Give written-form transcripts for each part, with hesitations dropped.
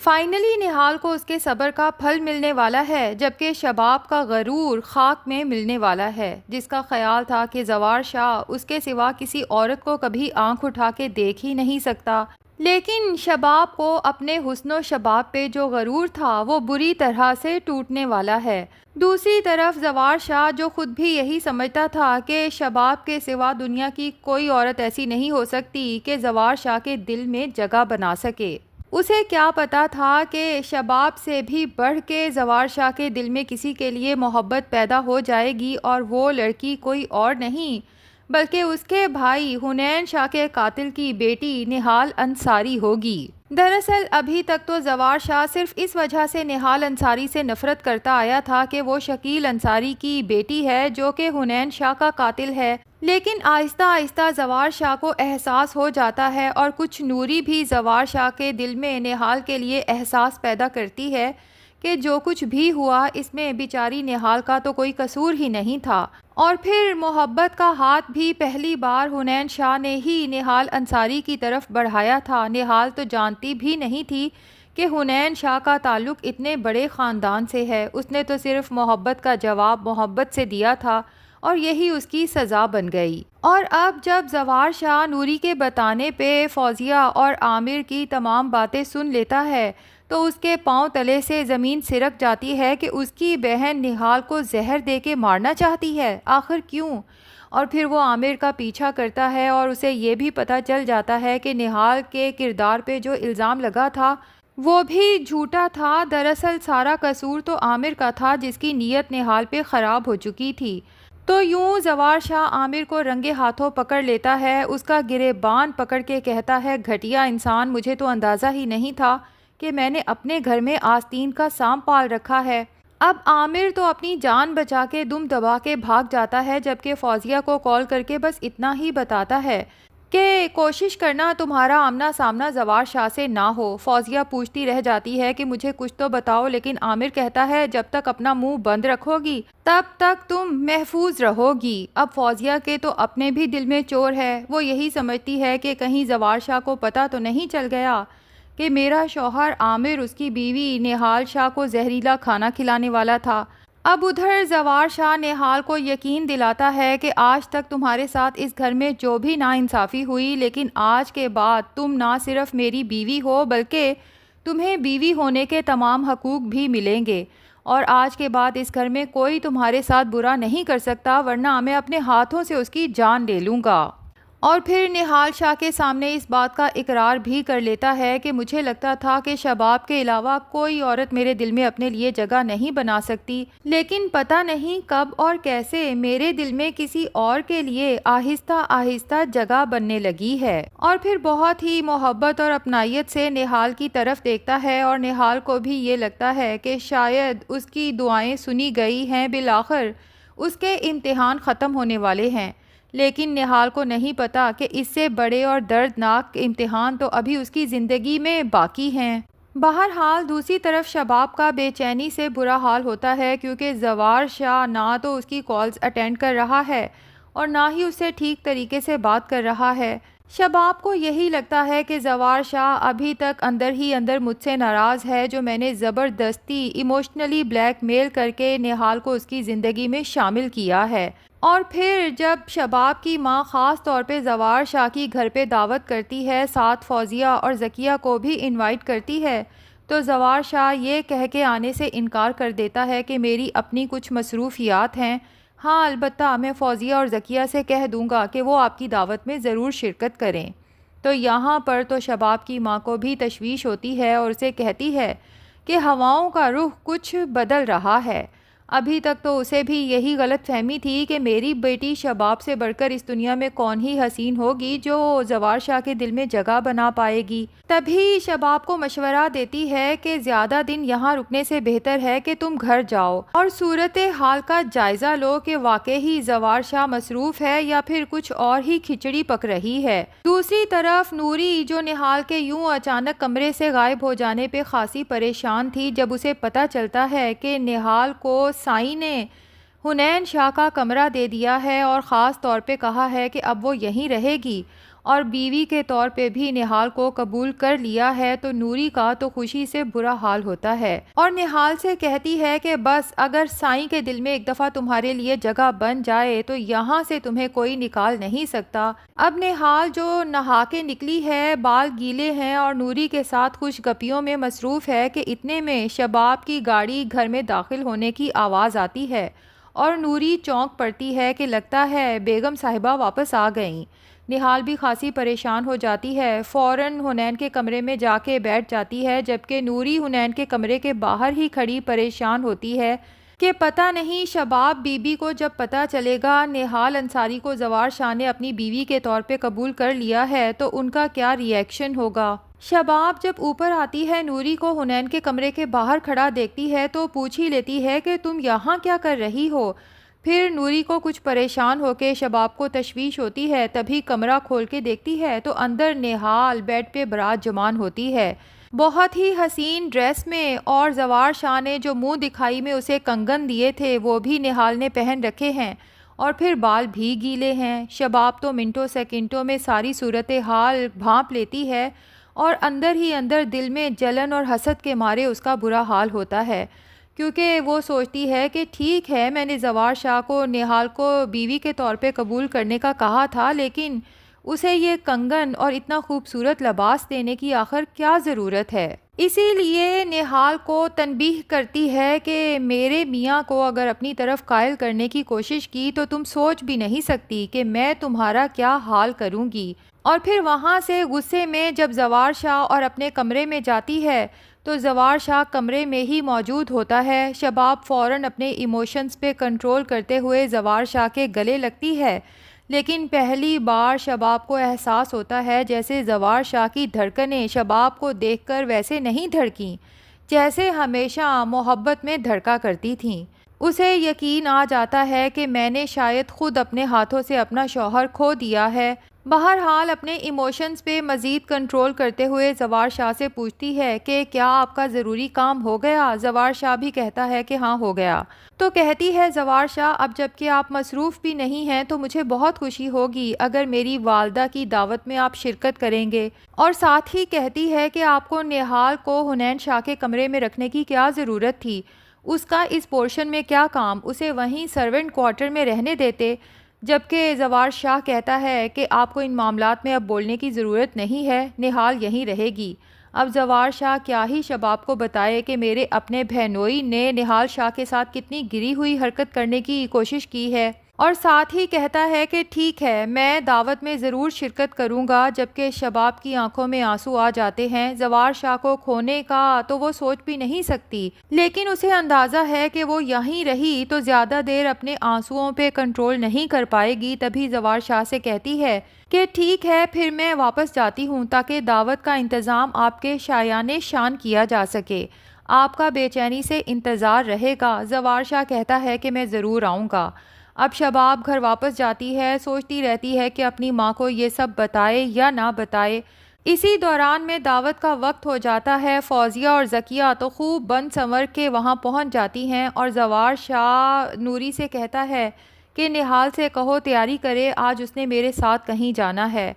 Finally نہال کو اس کے صبر کا پھل ملنے والا ہے، جبکہ شباب کا غرور خاک میں ملنے والا ہے، جس کا خیال تھا کہ زوار شاہ اس کے سوا کسی عورت کو کبھی آنکھ اٹھا کے دیکھ ہی نہیں سکتا۔ لیکن شباب کو اپنے حسن و شباب پہ جو غرور تھا وہ بری طرح سے ٹوٹنے والا ہے۔ دوسری طرف زوار شاہ جو خود بھی یہی سمجھتا تھا کہ شباب کے سوا دنیا کی کوئی عورت ایسی نہیں ہو سکتی کہ زوار شاہ کے دل میں جگہ بنا سکے۔ اسے کیا پتا تھا کہ شباب سے بھی بڑھ کے زوار شاہ کے دل میں کسی کے لیے محبت پیدا ہو جائے گی، اور وہ لڑکی کوئی اور نہیں بلکہ اس کے بھائی حنین شاہ کے قاتل کی بیٹی نہال انصاری ہوگی۔ دراصل ابھی تک تو زوار شاہ صرف اس وجہ سے نہال انصاری سے نفرت کرتا آیا تھا کہ وہ شکیل انصاری کی بیٹی ہے جو کہ حنین شاہ کا قاتل ہے، لیکن آہستہ آہستہ زوار شاہ کو احساس ہو جاتا ہے، اور کچھ نوری بھی زوار شاہ کے دل میں نہال کے لیے احساس پیدا کرتی ہے کہ جو کچھ بھی ہوا اس میں بیچاری نہال کا تو کوئی قصور ہی نہیں تھا۔ اور پھر محبت کا ہاتھ بھی پہلی بار حنین شاہ نے ہی نہال انصاری کی طرف بڑھایا تھا۔ نہال تو جانتی بھی نہیں تھی کہ حنین شاہ کا تعلق اتنے بڑے خاندان سے ہے، اس نے تو صرف محبت کا جواب محبت سے دیا تھا، اور یہی اس کی سزا بن گئی۔ اور اب جب زوار شاہ نوری کے بتانے پہ فوزیہ اور عامر کی تمام باتیں سن لیتا ہے تو اس کے پاؤں تلے سے زمین سرک جاتی ہے کہ اس کی بہن نہال کو زہر دے کے مارنا چاہتی ہے، آخر کیوں؟ اور پھر وہ عامر کا پیچھا کرتا ہے اور اسے یہ بھی پتہ چل جاتا ہے کہ نہال کے کردار پہ جو الزام لگا تھا وہ بھی جھوٹا تھا۔ دراصل سارا قصور تو عامر کا تھا جس کی نیت نہال پہ خراب ہو چکی تھی۔ تو یوں زوار شاہ عامر کو رنگے ہاتھوں پکڑ لیتا ہے، اس کا گریبان پکڑ کے کہتا ہے، گھٹیا انسان، مجھے تو اندازہ ہی نہیں تھا کہ میں نے اپنے گھر میں آستین کا سانپ پال رکھا ہے۔ اب عامر تو اپنی جان بچا کے دم دبا کے بھاگ جاتا ہے، جبکہ فوزیہ کو کال کر کے بس اتنا ہی بتاتا ہے کہ کوشش کرنا تمہارا آمنا سامنا زوار شاہ سے نہ ہو۔ فوزیہ پوچھتی رہ جاتی ہے کہ مجھے کچھ تو بتاؤ، لیکن عامر کہتا ہے جب تک اپنا منہ بند رکھو گی تب تک تم محفوظ رہو گی۔ اب فوزیہ کے تو اپنے بھی دل میں چور ہے، وہ یہی سمجھتی ہے کہ کہیں زوار شاہ کو پتہ تو نہیں چل گیا کہ میرا شوہر عامر اس کی بیوی نہال شاہ کو زہریلا کھانا کھلانے والا تھا۔ اب ادھر زوار شاہ نہال کو یقین دلاتا ہے کہ آج تک تمہارے ساتھ اس گھر میں جو بھی ناانصافی ہوئی، لیکن آج کے بعد تم نہ صرف میری بیوی ہو بلکہ تمہیں بیوی ہونے کے تمام حقوق بھی ملیں گے، اور آج کے بعد اس گھر میں کوئی تمہارے ساتھ برا نہیں کر سکتا، ورنہ میں اپنے ہاتھوں سے اس کی جان لے لوں گا۔ اور پھر نہال شاہ کے سامنے اس بات کا اقرار بھی کر لیتا ہے کہ مجھے لگتا تھا کہ شباب کے علاوہ کوئی عورت میرے دل میں اپنے لیے جگہ نہیں بنا سکتی، لیکن پتہ نہیں کب اور کیسے میرے دل میں کسی اور کے لیے آہستہ آہستہ جگہ بننے لگی ہے۔ اور پھر بہت ہی محبت اور اپنائیت سے نہال کی طرف دیکھتا ہے، اور نہال کو بھی یہ لگتا ہے کہ شاید اس کی دعائیں سنی گئی ہیں، بالآخر اس کے امتحان ختم ہونے والے ہیں۔ لیکن نہال کو نہیں پتا کہ اس سے بڑے اور دردناک امتحان تو ابھی اس کی زندگی میں باقی ہیں۔ بہرحال دوسری طرف شباب کا بے چینی سے برا حال ہوتا ہے، کیونکہ زوار شاہ نہ تو اس کی کالز اٹینڈ کر رہا ہے اور نہ ہی اس سے ٹھیک طریقے سے بات کر رہا ہے۔ شباب کو یہی لگتا ہے کہ زوار شاہ ابھی تک اندر ہی اندر مجھ سے ناراض ہے، جو میں نے زبردستی ایموشنلی بلیک میل کر کے نہال کو اس کی زندگی میں شامل کیا ہے۔ اور پھر جب شباب کی ماں خاص طور پہ زوار شاہ کی گھر پہ دعوت کرتی ہے، ساتھ فوزیہ اور ذکیہ کو بھی انوائٹ کرتی ہے، تو زوار شاہ یہ کہہ کے آنے سے انکار کر دیتا ہے کہ میری اپنی کچھ مصروفیات ہیں، ہاں البتہ میں فوزیہ اور ذکیہ سے کہہ دوں گا کہ وہ آپ کی دعوت میں ضرور شرکت کریں۔ تو یہاں پر تو شباب کی ماں کو بھی تشویش ہوتی ہے اور اسے کہتی ہے کہ ہواؤں کا رخ کچھ بدل رہا ہے۔ ابھی تک تو اسے بھی یہی غلط فہمی تھی کہ میری بیٹی شباب سے بڑھ کر اس دنیا میں کون ہی حسین ہوگی جو زوار شاہ کے دل میں جگہ بنا پائے گی۔ تبھی شباب کو مشورہ دیتی ہے کہ زیادہ دن یہاں رکنے سے بہتر ہے کہ تم گھر جاؤ اور صورت حال کا جائزہ لو کہ واقعی زوار شاہ مصروف ہے یا پھر کچھ اور ہی کھچڑی پک رہی ہے۔ دوسری طرف نوری جو نہال کے یوں اچانک کمرے سے غائب ہو جانے پہ خاصی پریشان تھی، جب اسے پتہ چلتا ہے کہ نہال کو سائی نے حنین شاہ کا کمرہ دے دیا ہے اور خاص طور پہ کہا ہے کہ اب وہ یہیں رہے گی اور بیوی کے طور پہ بھی نہال کو قبول کر لیا ہے تو نوری کا تو خوشی سے برا حال ہوتا ہے اور نہال سے کہتی ہے کہ بس اگر سائیں کے دل میں ایک دفعہ تمہارے لیے جگہ بن جائے تو یہاں سے تمہیں کوئی نکال نہیں سکتا۔ اب نہال جو نہا کے نکلی ہے، بال گیلے ہیں اور نوری کے ساتھ خوش گپیوں میں مصروف ہے کہ اتنے میں شباب کی گاڑی گھر میں داخل ہونے کی آواز آتی ہے اور نوری چونک پڑتی ہے کہ لگتا ہے بیگم صاحبہ واپس آ گئیں۔ نہال بھی خاصی پریشان ہو جاتی ہے، فوراً حنین کے کمرے میں جا کے بیٹھ جاتی ہے، جبکہ نوری حنین کے کمرے کے باہر ہی کھڑی پریشان ہوتی ہے کہ پتہ نہیں شباب بی بی کو جب پتہ چلے گا نہال انصاری کو زوار شاہ نے اپنی بیوی کے طور پہ قبول کر لیا ہے تو ان کا کیا ری ایکشن ہوگا۔ شباب جب اوپر آتی ہے نوری کو حنین کے کمرے کے باہر کھڑا دیکھتی ہے تو پوچھ ہی لیتی ہے کہ تم یہاں کیا کر رہی ہو۔ پھر نوری کو کچھ پریشان ہو کے شباب کو تشویش ہوتی ہے، تبھی کمرہ کھول کے دیکھتی ہے تو اندر نہال بیڈ پہ برات جمان ہوتی ہے، بہت ہی حسین ڈریس میں، اور زوار شاہ نے جو منہ دکھائی میں اسے کنگن دیے تھے وہ بھی نہال نے پہن رکھے ہیں، اور پھر بال بھی گیلے ہیں۔ شباب تو منٹوں سیکنڈوں میں ساری صورتحال بھانپ لیتی ہے اور اندر ہی اندر دل میں جلن اور حسد کے مارے اس کا برا حال ہوتا ہے، کیونکہ وہ سوچتی ہے کہ ٹھیک ہے میں نے زوار شاہ کو نہال کو بیوی کے طور پہ قبول کرنے کا کہا تھا، لیکن اسے یہ کنگن اور اتنا خوبصورت لباس دینے کی آخر کیا ضرورت ہے۔ اسی لیے نہال کو تنبیہ کرتی ہے کہ میرے میاں کو اگر اپنی طرف قائل کرنے کی کوشش کی تو تم سوچ بھی نہیں سکتی کہ میں تمہارا کیا حال کروں گی۔ اور پھر وہاں سے غصے میں جب زوار شاہ اور اپنے کمرے میں جاتی ہے تو زوار شاہ کمرے میں ہی موجود ہوتا ہے۔ شباب فوراً اپنے ایموشنز پہ کنٹرول کرتے ہوئے زوار شاہ کے گلے لگتی ہے، لیکن پہلی بار شباب کو احساس ہوتا ہے جیسے زوار شاہ کی دھڑکنیں شباب کو دیکھ کر ویسے نہیں دھڑکیں جیسے ہمیشہ محبت میں دھڑکا کرتی تھیں۔ اسے یقین آ جاتا ہے کہ میں نے شاید خود اپنے ہاتھوں سے اپنا شوہر کھو دیا ہے۔ بہرحال اپنے ایموشنز پہ مزید کنٹرول کرتے ہوئے زوار شاہ سے پوچھتی ہے کہ کیا آپ کا ضروری کام ہو گیا؟ زوار شاہ بھی کہتا ہے کہ ہاں ہو گیا۔ تو کہتی ہے زوار شاہ اب جب کہ آپ مصروف بھی نہیں ہیں تو مجھے بہت خوشی ہوگی اگر میری والدہ کی دعوت میں آپ شرکت کریں گے، اور ساتھ ہی کہتی ہے کہ آپ کو نہال کو حنین شاہ کے کمرے میں رکھنے کی کیا ضرورت تھی، اس کا اس پورشن میں کیا کام، اسے وہیں سرونٹ کوارٹر میں رہنے دیتے۔ جبکہ زوار شاہ کہتا ہے کہ آپ کو ان معاملات میں اب بولنے کی ضرورت نہیں ہے، نہال یہیں رہے گی۔ اب زوار شاہ کیا ہی شباب کو بتائے کہ میرے اپنے بہنوئی نے نہال شاہ کے ساتھ کتنی گری ہوئی حرکت کرنے کی کوشش کی ہے، اور ساتھ ہی کہتا ہے کہ ٹھیک ہے میں دعوت میں ضرور شرکت کروں گا۔ جبکہ شباب کی آنکھوں میں آنسو آ جاتے ہیں، زوار شاہ کو کھونے کا تو وہ سوچ بھی نہیں سکتی، لیکن اسے اندازہ ہے کہ وہ یہیں رہی تو زیادہ دیر اپنے آنسوؤں پہ کنٹرول نہیں کر پائے گی۔ تبھی زوار شاہ سے کہتی ہے کہ ٹھیک ہے پھر میں واپس جاتی ہوں تاکہ دعوت کا انتظام آپ کے شایان شان کیا جا سکے، آپ کا بے چینی سے انتظار رہے گا۔ زوار شاہ کہتا ہے کہ میں ضرور آؤں گا۔ اب شباب گھر واپس جاتی ہے، سوچتی رہتی ہے کہ اپنی ماں کو یہ سب بتائے یا نہ بتائے۔ اسی دوران میں دعوت کا وقت ہو جاتا ہے۔ فوزیہ اور ذکیہ تو خوب بن سنور کے وہاں پہنچ جاتی ہیں، اور زوار شاہ نوری سے کہتا ہے کہ نہال سے کہو تیاری کرے، آج اس نے میرے ساتھ کہیں جانا ہے،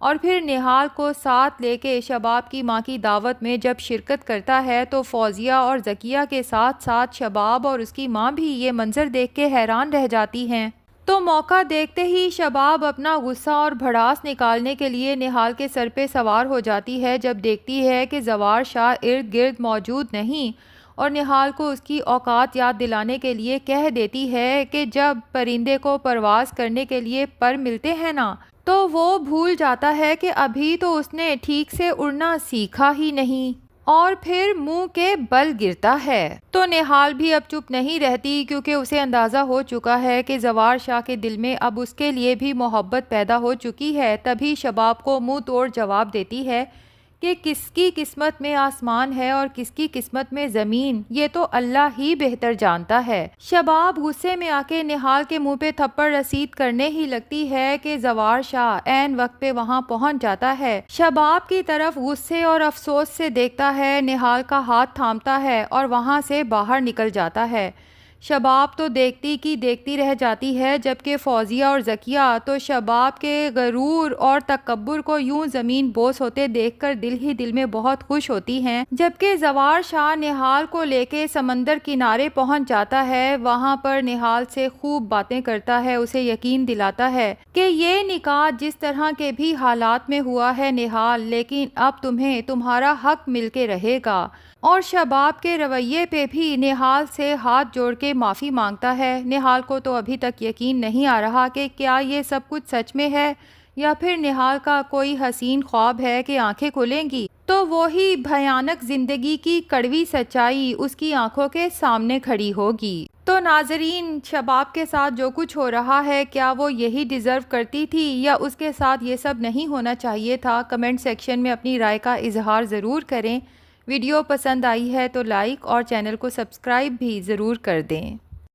اور پھر نہال کو ساتھ لے کے شباب کی ماں کی دعوت میں جب شرکت کرتا ہے تو فوزیہ اور ذکیہ کے ساتھ ساتھ شباب اور اس کی ماں بھی یہ منظر دیکھ کے حیران رہ جاتی ہیں۔ تو موقع دیکھتے ہی شباب اپنا غصہ اور بھڑاس نکالنے کے لیے نہال کے سر پہ سوار ہو جاتی ہے جب دیکھتی ہے کہ زوار شاہ ارد گرد موجود نہیں، اور نہال کو اس کی اوقات یاد دلانے کے لیے کہہ دیتی ہے کہ جب پرندے کو پرواز کرنے کے لیے پر ملتے ہیں نا تو وہ بھول جاتا ہے کہ ابھی تو اس نے ٹھیک سے اڑنا سیکھا ہی نہیں، اور پھر منہ کے بل گرتا ہے۔ تو نہال بھی اب چپ نہیں رہتی کیونکہ اسے اندازہ ہو چکا ہے کہ زوار شاہ کے دل میں اب اس کے لیے بھی محبت پیدا ہو چکی ہے۔ تبھی شباب کو منہ توڑ جواب دیتی ہے کہ کس کی قسمت میں آسمان ہے اور کس کی قسمت میں زمین، یہ تو اللہ ہی بہتر جانتا ہے۔ شباب غصے میں آ کے نہال کے منہ پہ تھپڑ رسید کرنے ہی لگتی ہے کہ زوار شاہ عین وقت پہ وہاں پہنچ جاتا ہے، شباب کی طرف غصے اور افسوس سے دیکھتا ہے، نہال کا ہاتھ تھامتا ہے اور وہاں سے باہر نکل جاتا ہے۔ شباب تو دیکھتی کی دیکھتی رہ جاتی ہے، جبکہ فوزیہ اور ذکیہ تو شباب کے غرور اور تکبر کو یوں زمین بوس ہوتے دیکھ کر دل ہی دل میں بہت خوش ہوتی ہیں۔ جبکہ زوار شاہ نہال کو لے کے سمندر کنارے پہنچ جاتا ہے، وہاں پر نہال سے خوب باتیں کرتا ہے، اسے یقین دلاتا ہے کہ یہ نکاح جس طرح کے بھی حالات میں ہوا ہے نہال، لیکن اب تمہیں تمہارا حق مل کے رہے گا، اور شباب کے رویے پہ بھی نہال سے ہاتھ جوڑ کے معافی مانگتا ہے۔ نہال کو تو ابھی تک یقین نہیں آ رہا کہ کیا یہ سب کچھ سچ میں ہے یا پھر نہال کا کوئی حسین خواب ہے کہ آنکھیں کھلیں گی تو وہی بھیانک زندگی کی کڑوی سچائی اس کی آنکھوں کے سامنے کھڑی ہوگی۔ تو ناظرین، شباب کے ساتھ جو کچھ ہو رہا ہے، کیا وہ یہی ڈیزرو کرتی تھی یا اس کے ساتھ یہ سب نہیں ہونا چاہیے تھا؟ کمنٹ سیکشن میں اپنی رائے کا اظہار ضرور کریں۔ ویڈیو پسند آئی ہے تو لائک اور چینل کو سبسکرائب بھی ضرور کر دیں۔